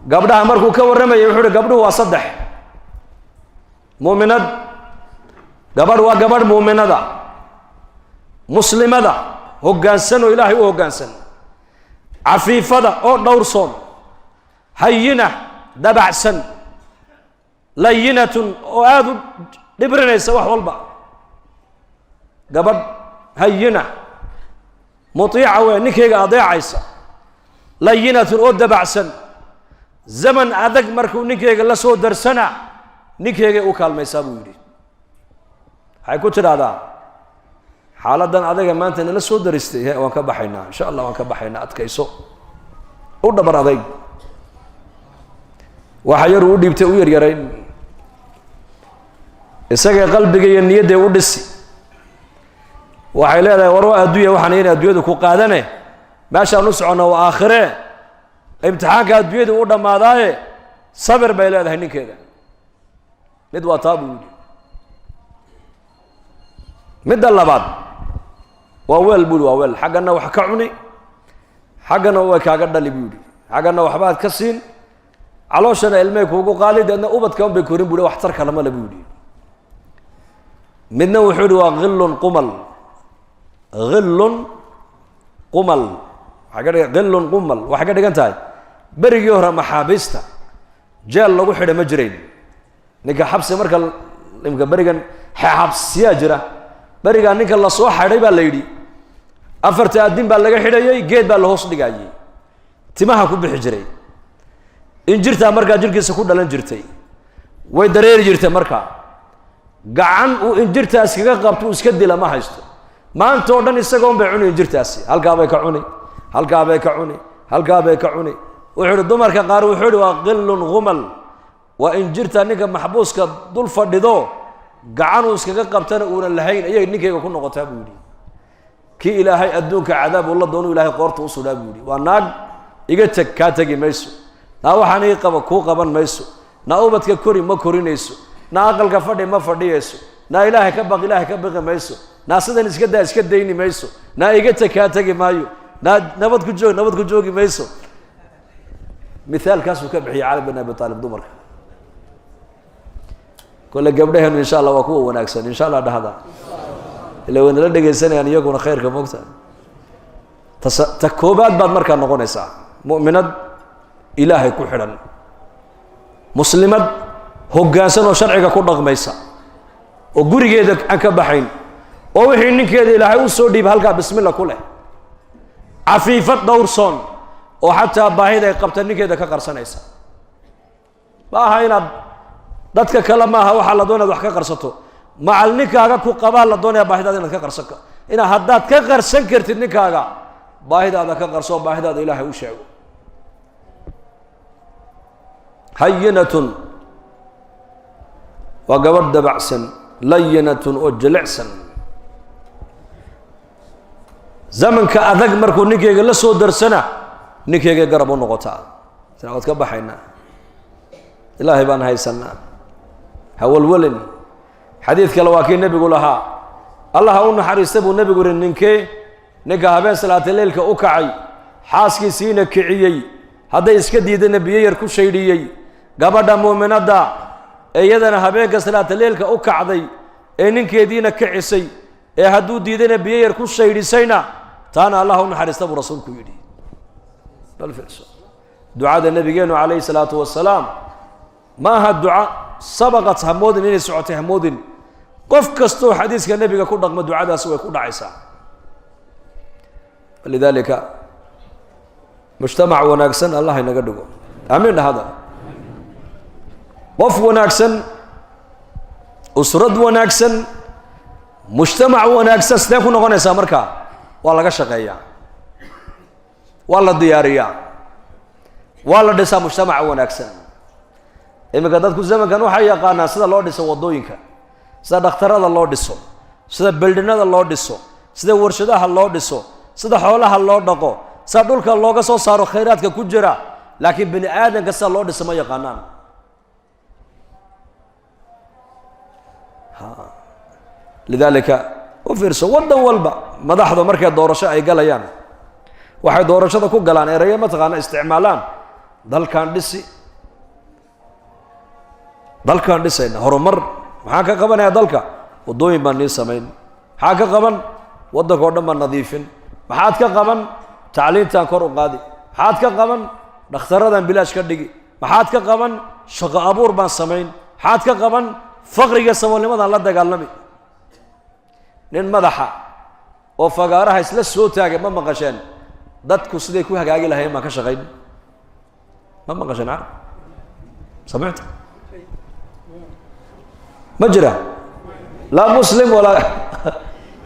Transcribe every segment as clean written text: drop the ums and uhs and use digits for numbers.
gabdhaha markuu ka warramay wuxuu gabdhuhu waa saddex muuminad gabadh waa gabadh muuminada muslimada hoggaansan oo ilaahay u hoggaansan cafiifada oo dhowrsoon hayina dabacsan layinatun oo aad u dhibrinaysa wax walba gabadh hayina mutiica wey ninkayga adeecaysa layinatun oo dabacsan zaman adag markuu ninkayga la soo darsana ninkaygay u kaalmaysaa buu yidhi waxay ku tidhaahdaa xaaladan adaga maanta nala soo daristay waan ka baxaynaa insha allah waan ka baxaynaa adkayso u dhabar adayg waxa yar u dhiibtay u yaryarayn isagay qalbiga iyo niyadda u dhisi waxay leedahay war waa adduunya waxaan inay adduunyadu ku qaadane meeshaan u socono waa aakhire imtixaanka adduunyadu u dhammaadaaye sabir bay leedahay ninkeeda mid waa taa buu yidhi midda labaad waa weel buu yidhi waa weel xaggana wax ka cuni xaggana way kaaga dhali buu yidhi xaggana waxbaad ka siin calooshana ilmay kuugu qaali deedna ubadka un bay korin buu yidhi wax tar kalama le buu yidhi midna wuxuu yidhi waa khillun qumal khillun qumal khillun qumal waxay ka dhigan tahay berigii hore maxaabiista jeel lagu xidha ma jirayn ninka xabsi marka imka berigan xabsiyaa jira berigaa ninka la soo xidhay baa la yidhi afarta addin baa laga xidhayay geed baa la hoos dhigayay timaha ku bixi jiray injirtaa markaa jirkiisa ku dhalan jirtay way dareeri jirtay markaa gacan uu injirtaas kaga qabto uu iska dila ma haysto maanta oo dhan isagoon bay cuni injirtaasi halkaa bay ka cuni halkaa bay ka cuni halkaa bay ka cuni wuxuu yidhi dumarka qaar wuxuu yidhi waa qillun ghumal waa injirta ninka maxbuuska dul fadhido gacan uu iskaga qabtana uunan lahayn ayay ninkayga ku noqotaa buu yidhi kii ilaahay adduunka cadaab uu la doono ilaahay qoorta u sudhaa buu yidhi waa naag iga teg kaa tegi mayso naa waxaan ii qaba kuu qaban mayso naa ubadka kori ma korinayso naa aqalka fadhi ma fadhiyayso naa ilaahay ka baqi mayso naa sidan iska daa iska dayni mayso naa iga teg kaa tegi maayo naa nabad ku joogi mayso mithaalkaasuu ka bixiyay cali bin abi taalib dumarka kole gabdhaheenu insha allah waa kuwa wanaagsan insha allah dhahda ila way nala dhegaysanayaan iyaguna khayrka moogta ta koobaad baad markaa noqonaysaa mu'minad ilaahay ku xidhan muslimad hoggaansan oo sharciga ku dhaqmaysa oo gurigeeda aan ka baxayn oo wixii ninkeeda ilaahay u soo dhiib halkaa bismillah ku leh cafiifad dhowrsoon oo xataa baahida ay qabta ninkeeda ka qarsanaysa ma aha inaad dadka kale maaha waxaa la doonaya wax ka qarsato macal ninkaaga ku qabaa la doonaya baahidaada inaad ka qarsan haddaad ka qarsan kartid ninkaaga baahidaada ka qarso baahidaada ilaahay u sheego hayinatun waa gabadh dabacsan layinatun oo jilicsan zamanka adag markuu ninkeyga la soo darsana ninkeyga garab u noqotaa sina waad ka baxaynaa ilaahay baan haysanaa hawalwalin xadiid kale waa kii nebigu lahaa allah ha u naxariista buu nebigu yihi ninka habeen salaataleylka u kacay xaaskiisiina kiciyey hadday iska diidana biyo yar ku shaydhiyey gabadha muuminadda ee iyadana habeenka salaataleylka u kacday ee ninkeediina kicisay ee hadduu diidana biyo yar ku shaydhisayna taana allah ha u naxariista buu rasuulku yidhi bal fiirso ducada nabigeenu calayhi salaatu wasalaam ma aha duca sabaqat hamoodin inay socotay hamoodin qof kastoo xadiiska nebiga ku dhaqmo ducadaas way ku dhacaysaa lidaalika mujtamac wanaagsan allah inaga dhigo aamiin dhahada qof wanaagsan usrad wanaagsan mujtamac wanaagsan sidee ku noqonaysaa markaa waa laga shaqeeyaa waa la diyaariyaa waa la dhisaa mujtamaca wanaagsan iminka dadku zamankan waxay yaqaanaan sida loo dhiso waddooyinka sida dhakhtarada loo dhiso sida beldhinada loo dhiso sida warshadaha loo dhiso sida xoolaha loo dhaqo sida dhulka looga soo saaro khayraadka ku jira laakiin bini aadamka sida loo dhiso ma yaqaanaan lidaalika u fiirso waddan walba madaxda markay doorasho ay galayaan waxay doorashada ku galaan erayo mataqaana isticmaalaan dalkaan dhisayna horumar maxaa ka qabanaya dalka waddooyin baan nii samayn maxaa ka qaban waddanka oo dhan baan nadiifin maxaad ka qaban tacliintaan kor u qaadi maxaad ka qaban dhakhtaradaan bilaash ka dhigi maxaad ka qaban shaqo abuur baan samayn maxaad ka qaban faqriga saboolnimadaan la dagaalami nin madaxa oo fagaaraha isla soo taagay ma maqasheen dadku siday ku hagaagi lahayn baan ka shaqayn ma maqasheen carab samicta ma jira laa muslim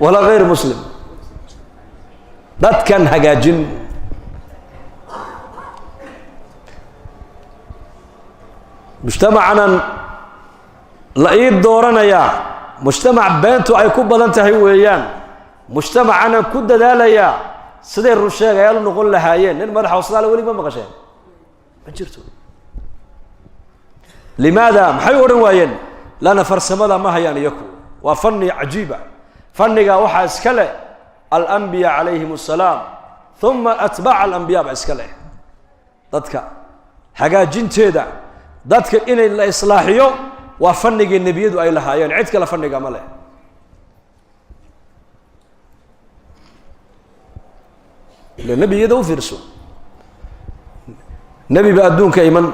walaa غayr muslim dadkan hagaajin mujtamacanan la ii dooranayaa mujtamac beentu ay ku badan tahay weeyaan mujtamacanan ku dadaalayaa siday run sheegayaal u noqon lahaayeen nin madaxa wasdaale weli ma maqasheen ma jirto limaada maxay odhan waayeen lana farsamada ma hayaan iyaku waa fanni cajiiba fanniga waxaa iska leh alanbiya calayhim assalaam uma atbaaca alambiya baa iska leh dadka hagaajinteeda dadka inay la islaaxiyo waa fannigii nebiyadu ay lahaayeen cid kale fanniga ma leh ile nebiyada u fiirso nebi ba adduunka iman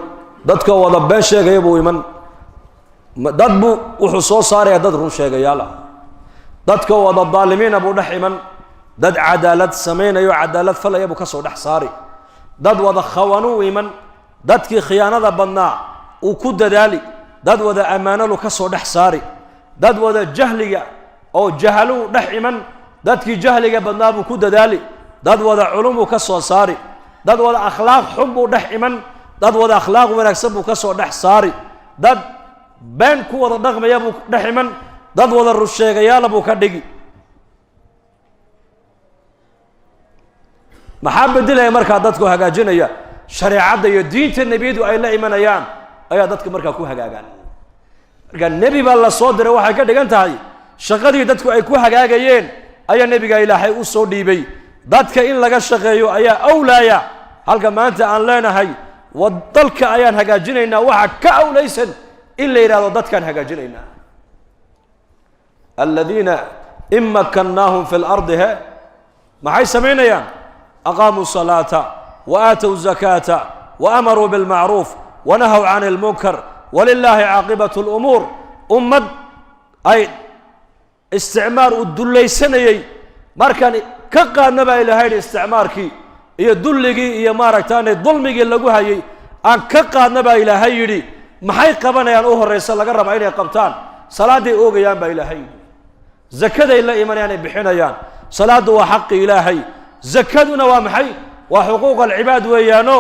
dadka wada been sheegaya buu iman dad buu wuxuu soo saaraya dad run sheegayaal ah dadka wada daalimiina buu dhex iman dad cadaalad samaynayo cadaalad falaya buu ka soo dhex saari dad wada khawanu iman dadkii khiyaanada badnaa uu ku dadaali dad wada ammaanalu ka soo dhex saari dad wada jahliga oo jahaluu dhex iman dadkii jahliga badnaa buu ku dadaali dad wada culumuu ka soo saari dad wada akhlaaq xun buu dhex iman dad wada akhlaaq wanaagsan buu ka soo dhex saari dad been ku wada dhaqmaya buu dhex iman dad wada rusheegayaala buu ka dhigi maxaa bedelaya markaa dadku hagaajinaya shareecadda iyo diinta nebiyadu ay la imanayaan ayaa dadka markaa ku hagaagaan markaa nebi baa la soo diray waxay ka dhigan tahay shaqadii dadku ay ku hagaagayeen ayaa nebiga ilaahay u soo dhiibay dadka in laga shaqeeyo ayaa awlaaya halka maanta aan leenahay dalka ayaan hagaajinaynaa waxa ka awlaysan in la yidhahdo dadkaan hagaajinaynaa aladiina in makannaahum fi lardi he maxay samaynayaan aqaamuu salaata wa aatow zakaata wa amaruu bilmacruuf wanahaw can ilmunkar walilaahi caaqibatu lumuur ummad ay isticmaar u dullaysanayey markaan ka qaadna baa ilaahay yidhi isticmaarkii iyo dulligii iyo maaragtaane dulmigii lagu hayay aan ka qaadna baa ilaahay yidhi maxay qabanayaan u horraysa laga rabaa inay qabtaan salaaday oogayaan baa ilaahay yidhi zakaday la imanayaan ay bixinayaan salaaddu waa xaqi ilaahay zakaduna waa maxay waa xuquuq alcibaad weeyaano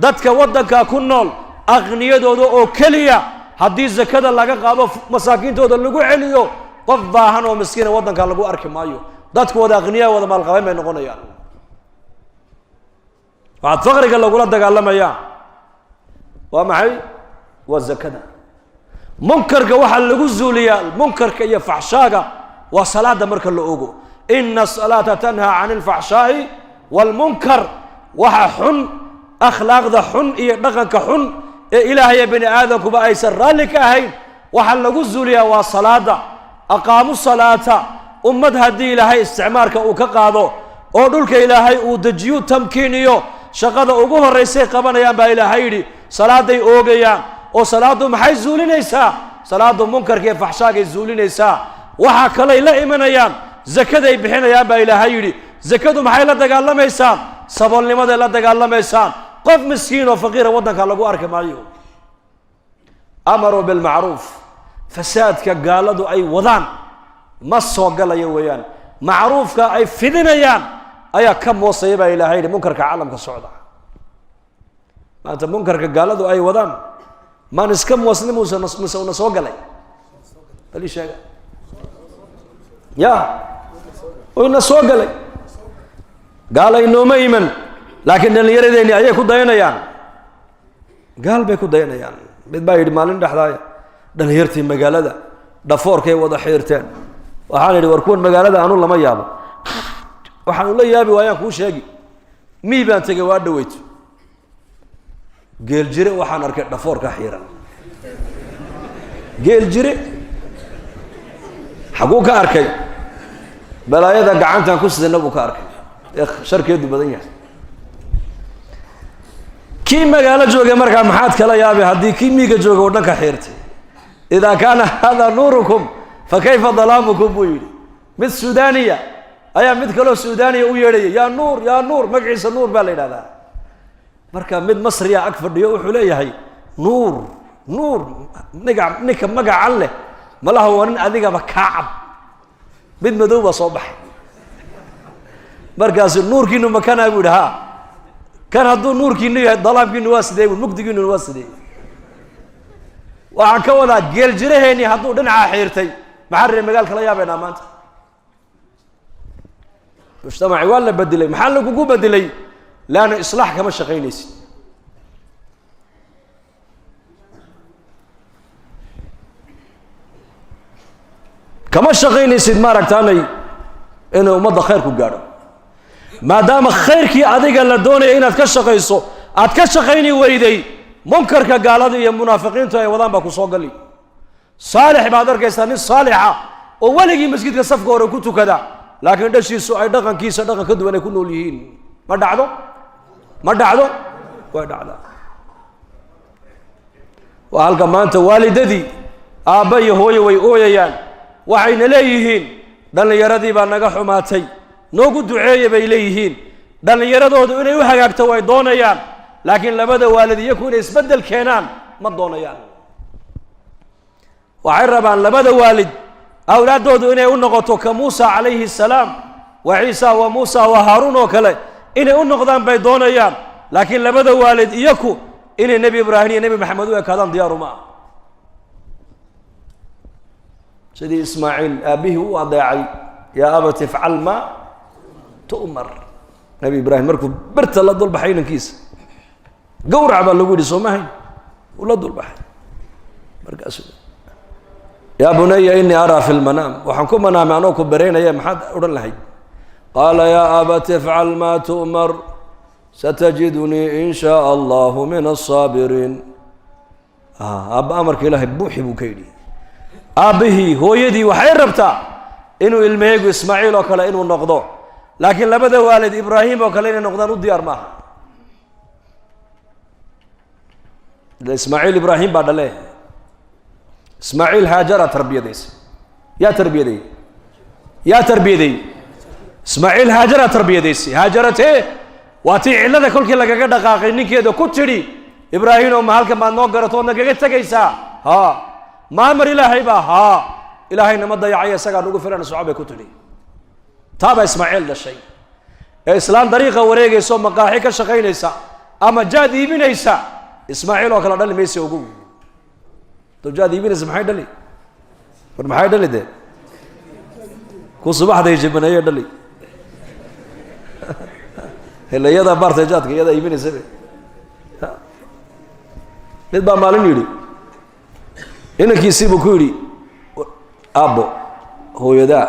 dadka waddankaa ku nool aqniyadooda oo keliya haddii zakada laga qaado masaakiintooda lagu celiyo qof baahan oo miskiina waddankaa lagu arki maayo dadku wada aqniyaa wada maalqabeyn bay noqonayaan waxaad faqriga lagula dagaalamayaa waa maxay waa zakada munkarka waxaa lagu zuuliyaa munkarka iyo faxshaaga waa salaada marka la ogo ina asalaata tanhaa can ilfaxshaa'i waalmunkar waxa xun akhlaaqda xun iyo dhaqanka xun ee ilaahaya bani aadamkuba aysan raalli ka ahayn waxaa lagu zuuliyaa waa salaada aqaamu salaata ummad haddii ilaahay isticmaarka uu ka qaado oo dhulka ilaahay uu dejiyu tamkiiniyo shaqada ugu horraysay qabanayaan baa ilaahay yidhi salaaday oogayaan oo salaaddu maxay zuulinaysaa salaaddu munkarka iyo faxshaagay zuulinaysaa waxaa kalay la imanayaan zakaday bixinayaan baa ilaahay yidhi zakadu maxay la dagaalamaysaa saboolnimaday la dagaalamaysaa qof miskiin oo faqiira waddanka lagu arki maayo amaruu bilmacruuf fasaadka gaaladu ay wadaan ma soo galayo weeyaan macruufka ay fidinayaan ayaa ka moosaya baa ilaahay yidhi munkarka caalamka socda maanta munkarka gaaladu ay wadaan maan iska moosni mise una soo galay bali sheega ya una soo galay gaal ay nooma iman laakiin dhallinyaradeenni ayay ku dayanayaan gaal bay ku dayanayaan mid baa yidhi maalin dhexdaaya dhallinyartii magaalada dhafoorkay wada xiirteen waxaan yidhi war kuwan magaalada anu lama yaabo waxaan ula yaabi waayaan kuu sheegi mii baan tegay waa dhaweyto geel jire waxaan arkay dhafoor ka xiran geel jire xaguu ka arkay balaayada gacantan ku sidana buu ka arkay sharkeedu badan yahay kii magaalo joogay markaa maxaad kala yaabay haddii kii miiga joogay oo dhan ka xiirtay idaa kaana hada nuurukum fa kayfa dalaamukum buu yidhi mid suudaaniya ayaa mid kaloo suudaaniya u yeedhaya yaa nuur magaciisa nuur baa la yidhahdaa marka mid masriya ag fadhiyo wuxuu leeyahay nuur ninka magacan leh malaha waa nin adigaba kaa cab mid madow baa soo baxay markaasu nuurkiinu makanaa buu yidhi ha kan hadduu nuurkiinu yahay dalaamkiinu waa sidee mugdigiinu waa sidee waxaan ka wadaa geel jiraheeni hadduu dhinaca xiirtay maxaa reer magaalka la yaabaynaa maanta mujtamaci waa la bedelay maxaa lagugu bedelay laana islaax kama shaqaynaysid kama shaqaynaysid maaragtaanay inuu ummadda khayr ku gaadho maadaama khayrkii adiga la doonaya inaad ka shaqayso aad ka shaqayni weyday munkarka gaalada iyo munaafiqiintu ay wadaan baa ku soo gali saalix baad arkaysaa nin saalixa oo weligii masjidka safka hore ku tukada laakiin dhashiisu ay dhaqankiisa dhaqan ka duwan ay ku nool yihiin ma dhacdo way dhacdaa waa halka maanta waalidadii aabba iyo hooyo way ooyayaan waxayna leeyihiin dhallinyaradii baa naga xumaatay noogu duceeya bay leeyihiin dhallinyaradoodu inay u hagaagto way doonayaan laakiin labada waalid iyaku inay isbeddel keenaan ma doonayaan waxay rabaan labada waalid awlaaddoodu inay u noqoto ka muusa calayhi salaam wa ciisa wa muusa wa haaruun oo kale inay u noqdaan bay doonayaan laakiin labada waalid iyaku inay nebi ibraahim iyo nebi maxamed u ekaadaan diyaaru ma ah sidii ismaaciil aabbihii u adeecay yaa abati ifcal maa tu'mar nebi ibraahim markuu birta la dulbaxay inankiisa gawrac baa lagu yidhi soo mahayn uu la dulbaxay markaasu yaa bunaya inii araa fi lmanaam waxaan ku manaamay anoo ku beraynaya maxaad odhan lahayd qaala yaa abati ifcal maa tu'mar satajidunii in shaa allahu min asaabiriin aabba amarka ilaahay buuxi buu ka yidhi aabbihii hooyadii waxay rabtaa inuu ilmahaygu ismaaciil oo kale inuu noqdo laakiin labada waalid ibraahim oo kale inay noqdaan u diyaar maaha ismaaciil ibraahim baa dhale ismaaciil haajara tarbiyadaysa yaa tarbiyaday ismaaciil haajara tarbiyadaysay haajaratee waa tii cillada kolkii lagaga dhaqaaqay ninkeeda ku tidhi ibraahim oo ma halkan baad noo garato ood nagaga tegaysaa ha maamar ilaahay baa haa ilaahayna ma dayacaya isagaa nugu filan soco bay ku tidhi taabaa ismaaciil dhashay ee islaan dariiqa wareegaysa oo maqaaxi ka shaqaynaysa ama jaad iibinaysa ismaaciil oo kale dhali maysa ogow to jaad iibinaysa maxay dhali war maxay dhali dee ku subaxday jibaneeye dhali helayada baartay jaadka iyada iibinaysa mid baa maalin yidhi inankiisii buu ku yidhi aabbo hooyadaa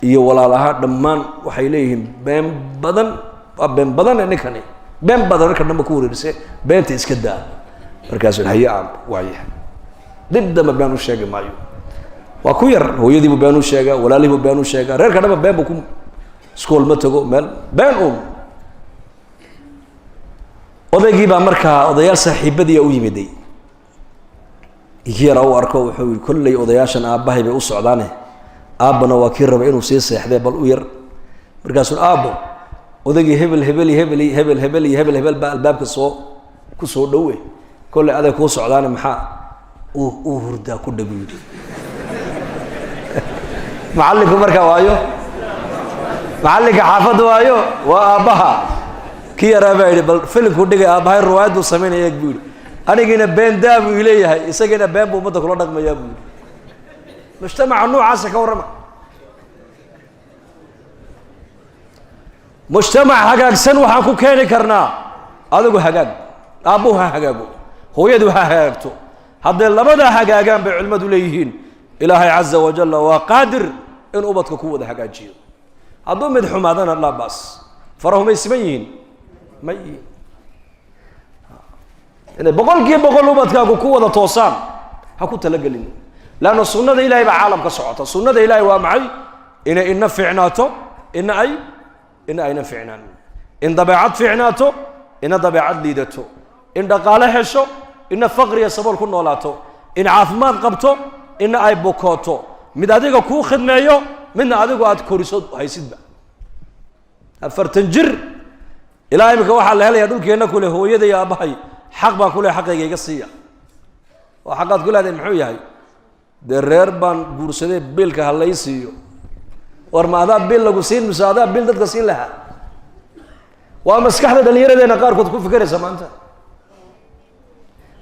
iyo walaalahaa dhammaan waxay leeyihiin been badan waa been badan ninkani been badan marka dhanba ku wareerise beenta iska daa markaasuu haye aabbo waaya dib damba been u sheegi maayo waa ku yar hooyadiibuu been u sheegaa walaalihiibuu been u sheegaa reerka dhanba been buu ku iskool ma tago meel been uun odaygii baa markaa odayaal saaxiibadii u yimiday kii yara u arko wuxuu yidhi kolley odayaashan aabbahay bay u socdaane aabbana waa kii raba inuu sii seexdee bal u yar markaasuu aabbo odaygii hebel baa albaabka ku soo dhowe kolley aday kuu socdaane maxaa uu hurdaa ku dhagu yidhi macallinku markaa waayo macallinka xaafadda waayo waa aabbaha kii yaraa baa yidhi bal filimkuu dhigay aabbahay riwaayad buu samaynaya eeg buu yidhi anigiina been daa buu ileeyahay isagiina been buu ummadda kula dhaqmayaa buu yidhi mujtamaca noocaasa ka warrama mujtamac hagaagsan waxaan ku keeni karnaa adigu hagaag aabbuhu ha hagaago hooyadu ha hagaagto hadday labadaa hagaagaan bay culimmadu leeyihiin ilaahay caza wajalla waa qaadir in ubadka ku wada hagaajiyo hadduu mid xumaadana laa baas farahumay siman yihiin ma yihiin إن بقول وبدك قوة توصان هكو تلقلين لأنه السنة إلهي بعالم كسعته السنة إلهي ومعي إن نفعناته إن أي نفعنان إن ضبعت فعناته إن ضبعت ليدته إن دقاله هشو إن فقر يسبول كل نولاته إن عافمان قبته إن أي بوكوته من هذيك كو خدمه من هذيك واد كوريسود هيسيد فرتنجر إلهي بك واحد هلا يدل كأنه كله هو يدي يا أبهي حق با كله حقيقي قصية وحقات كلها هذه محوية هاي درير بان بورسده بيل كهلا يسيو ورما هذا بيل لقسين مس هذا بيل دت قسين لها ومسكح هذا اللي يرد نقار كنت كوف فكرة سمانته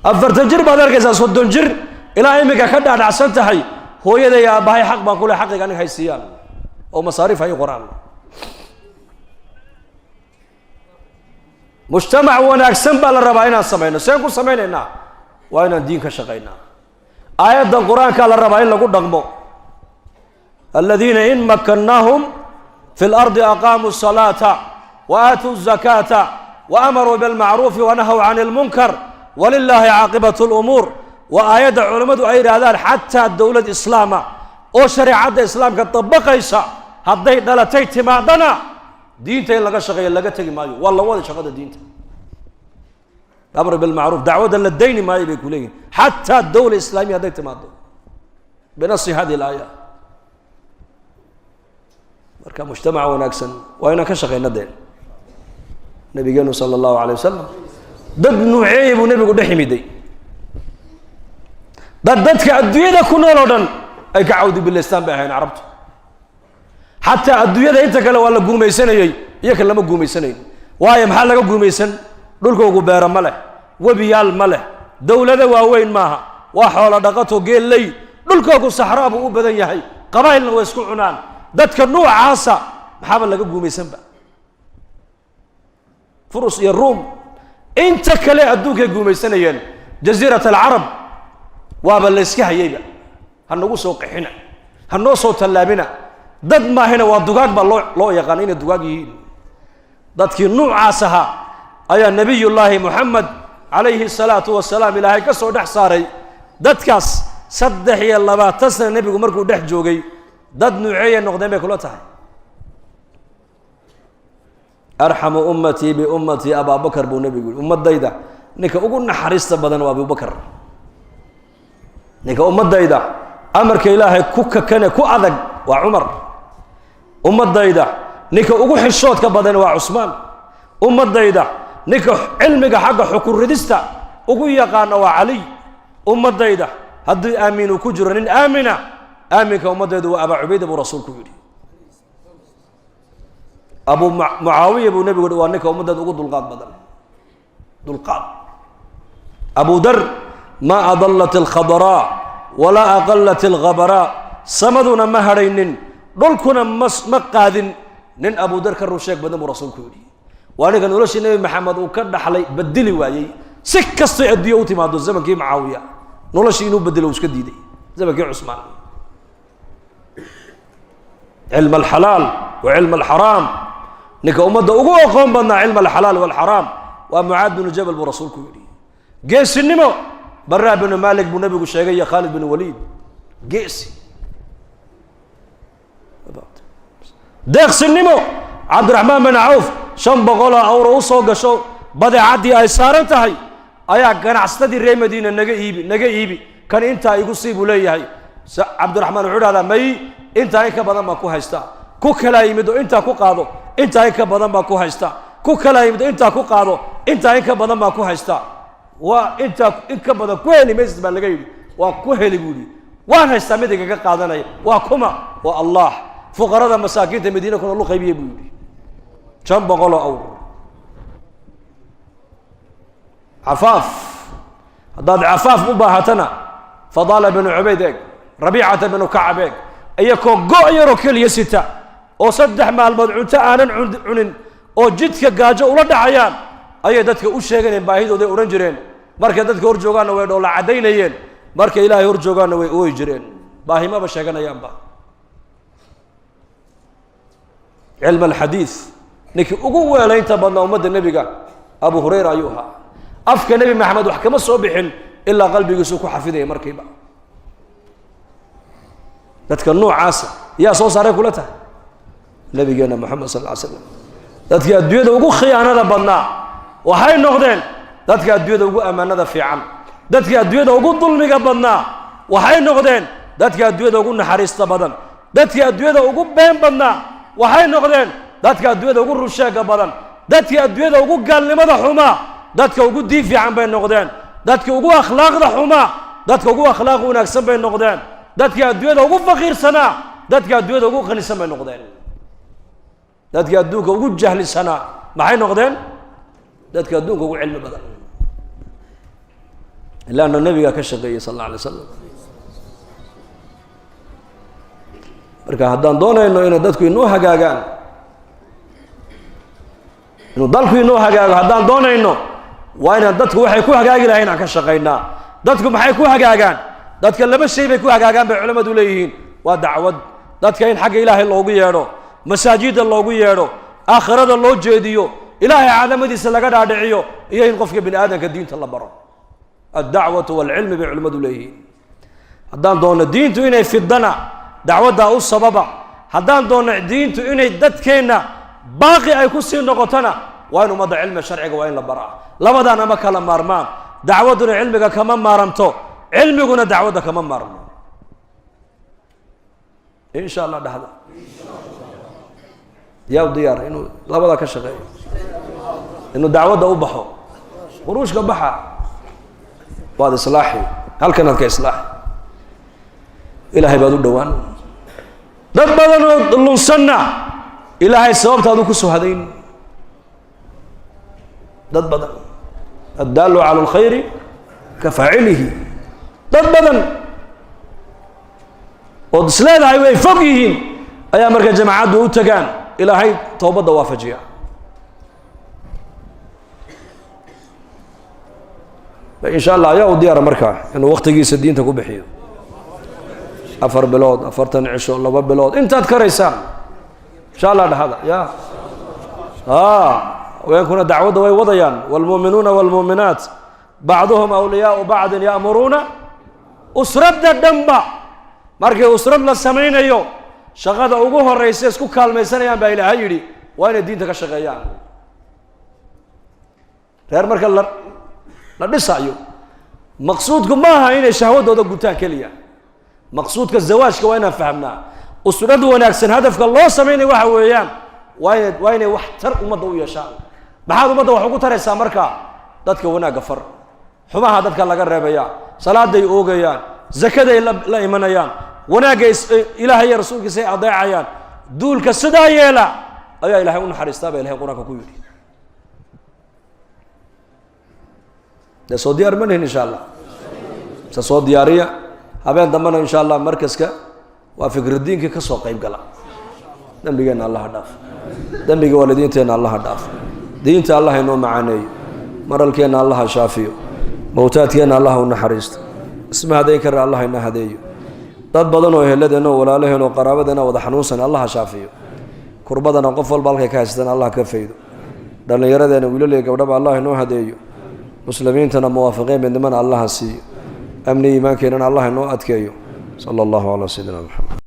أفرتنجر بدر كذا صدنجر إلهي بك كذا على عسنته هاي هو يدي يا أبهي حق با كله حقيقي أنا هاي سيان أو مصاريف هاي قرآن مجتمع وناكسن بالربعين السمين سيكون سميننا وين الدين كشقينا آيات القرآن قال الربعين لقول دغمو الذين إن مكناهم في الأرض أقاموا الصلاة وآتوا الزكاة وأمروا بالمعروف ونهوا عن المنكر ولله عاقبة الأمور وآيات علماء غير هذا حتى الدولة الإسلام أو شريعة الإسلام كتطبق إيسا هذي دلتي تمادنا دينته لقى شقي لقى تجي مايو والله ولا شقد دينته أمر بالمعروف دعوة للدين ما يبي كلين حتى الدولة الإسلامية هذه تمادو بنص هذه الآية مركا مجتمع وناكسن وين كشقي ندين نبينا صلى الله عليه وسلم ضد نوعيب ونبي قد حميدي ضدك الدنيا كنا لودن أي كعودي بالإسلام بهين عربته حتى الدنيا أنت كلا ولا قوميسن يك لما قوميسن واي محل لقى قوميسن دولكو قبير مله وبيال مله دولة واوين معها وحول دقته قيل لي دولكو صحراء وبدن يحي قبائل ويسكو عنان دتك النوع عاصا محل لقى قوميسن بقى فرس يا الروم أنت كلا أدوك قوميسن جزيرة العرب وابا اللي اسكها يبا هنقول سوق حنا هنقول صوت اللابنا dad ma hina waa dugaag ba loo yaqaan in dugaag yihiin dadkii nuucaasaha ayaa nabiyullaahi muhammad alayhi salatu wasalaam ilaahay ka soo dhex saaray dadkaas 23 sano nabigu markuu dhex joogay dad nuuceeyay noqdeen bay kula tahay arhamu ummati bi ummati abubakar buu nabigu ummadayda ninka ugu naxariista badan waa abubakar ninka ummadayda amarka ilaahay ku kakane ku adag waa umar ummadayda ninka ugu xishoodka badan waa Usmaan ummadayda ninka cilmiga xagga xukuridista ugu yaqaan waa Ali ummadayda hadii aaminu ku jiro nin aamina aaminka ummadayda waa Abu Ubayda buu rasuulku yiri Abu Muawiya buu nabigu waa ninka ummadayda ugu dulqaad badan dulqaad Abu Dar ma adallat al-khadara wala aqallat al-ghabara samaduna ma haraynin dhulkuna ma qaadin nin Abu Dar ka rusheeg badan buu rasuulku yiri waaniga noloshii nabi maxamed uu ka dhaxlay badili waayay si kasto adiyo u timaado zamankii Muawiya noloshii inuu badilo iska diiday zamankii Usmaan علم الحلال وعلم الحرام ninka umada ugu aqoon badnaa علم الحلال والحرام ومعاذ بن جبل buu rasuulku yiri geesinimo Barra ibn Malik buu nabigu sheegay Khalid ibn Walid geesi deeqsinimo Abdurrahman bin Auf 500 euro u soo gasho badeecadii ay saaran tahay ayaa ganacsatadii reer Madiina naga iibi kan inta igu siib u leeyahay Abdurrahman wuxuu dhahdaa may inta ay ka badan ma ku haysta ku kala yimid inta ku qaado inta ay ka badan ma ku haysta ku kala yimid inta ku qaado inta ay ka badan ma ku haysta waa inta in ka badan ku heli meesha baa laga yiri waa ku heli buuli waan haysta mid iga qaadanay waa kuma waa Allah فقراء مساكين المدينة كنا الله قيبيه بيقولي كم بقولوا أول عفاف ضاد عفاف مباهتنا فضال بن عبيدك ربيعة بن كعبك أيكو قاير كل يستا وصدح مع المدعوة أنا عنن أو جدك جاجة ولد عيان أي دتك وشجعن باهيد وده أورنجرين مركز دتك أرجوعنا ويدول عدينين مركز إلهي أرجوعنا ويجرين باهي ما بشجعنا يامبا علم الحديث نك أقوى لين تبنا أمد النبي أبو هريرة أيها afka nebi maxamed wax kama soo bixin ilaa qalbigiisu ku xafidaya markiiba dadka noocaasa yaa soo saaray kula tahay nabigeena maxamed sallallahu alayhi wasallam dadka adduunyada ugu khiyaanada badnaa waxay noqdeen dadka adduunyada ugu amaanada fiican dadka adduunyada ugu dulmiga badnaa waxay noqdeen dadka adduunyada ugu naxariista badan dadka adduunyada ugu been badnaa waxay noqdeen dadka adduunyada ugu rusheega badan dadka adduunyada ugu gaalnimada xumaa dadka ugu diin fiican bay noqdeen dadka ugu akhlaaqda xumaa dadka ugu akhlaaq wanaagsan bay noqdeen dadka adduunyada ugu faqiirsanaa dadka adduunyada ugu qanisan bay noqdeen dadka adduunka ugu jahlisanaa maxay noqdeen dadka adduunka ugu cilmi badan ilaana nabiga ka shaqeeyay sallallahu alayhi wasallam marka haddaan doonayno inay dadku inoo hagaagaan inuu dalku inoo hagaago haddaan doonayno waa inaan dadku waxay ku hagaagi lahayn aan ka shaqaynaa dadku maxay ku hagaagaan dadka laba shay bay ku hagaagaan bay culimadu leeyihiin waa dacwad dadka in xagga ilaahay loogu yeedho masaajida loogu yeedho aakhirada loo jeediyo ilaahay cadamadiisa laga dhaadhiciyo iyo in qofka bini aadamka diinta la baro addacwatu waalcilmi bay culimadu leeyihiin haddaan doonno diintu inay fidana dacwaddaa u sababa haddaan doonno diintu inay dadkeenna baaqi ay ku sii noqotona waa in ummadda cilmiga sharciga waa in la baraa labadaan ama kala maarmaan dacwadduna cilmiga kama maaranto cilmiguna dacwadda kama maarmo insha allah dhahda yaa u diyaara inuu labada ka shaqeeyo inuu dacwadda u baxo quruushka baxa waad islaaxi halkanaad ka islaaxi ilaahay baad u dhowaan dad badan oo lunsanna ilaahay sababtaadu ku soo hadayn dad badan addaalu cala alkhayri ka faacilihi dad badan ood isleedahay way fog yihiin ayaa marka jamaacaddu u tagaan ilaahay toobadda waafajiya insha allah ayaa u diyaara markaa inuu waqtigiisa diinta ku bixiyo 4 bilood 40 cisho 2 bilood intaad karaysaan insha allah dhahada ya ويكون دعوة ويوضيان والمؤمنون والمؤمنات بعضهم أولياء بعض يأمرون أسرد الدنبا markay usrad la samaynayo shaqada ugu horeysa isku kaalmaysanayaan baa ilaahay yiri waa inay diinta ka shaqeeyaan reer marka la dhisayo maqsuudku ma aha inay shahwadooda gutaan kaliya maqsuudka zawaajka waa inaan fahamnaa usrad wanaagsan hadafka loo sameeyay waxa weeyaan waa inay wax tar umada u yeeshaan maxaad umada wax ugu taraysaa marka dadka wanaaga far xumaha dadka laga reebaya salaaday oogayaan zakaday la imanayaan wanaaga ilaahay iyo rasuulkiisa ay adeecayaan duulka sidaa yeela ayaa ilaahay u naxariistaa baa ilaahay quraanka ku yiri da soo diyaar man insha Allah sa soo diyaariya habeen dambana insha Allah markaska waa fikradiinka ka soo qayb gala dambigeena Allah dhaaf dambiga waalidiinteena Allah dhaaf diinta Allah inoo macaaneeyo maralkeena Allah shaafiyo mawtaadkeena Allah u naxariisto اسمها ذيك الله إنها هديه dad badan oo eheladana walaalaheena oo qaraabadana wada xanuunsan Allah shaafiyo kurbadana qof walba halkay ka haystaan Allah ka faydo dhalinyaradana wiilalay gabdhaha Allah inoo hadeeyo muslimiintana muwaafiqiin midnimada Allah siiyo amni iimaankeena Allah inoo adkeeyo sallallahu alayhi wa sallam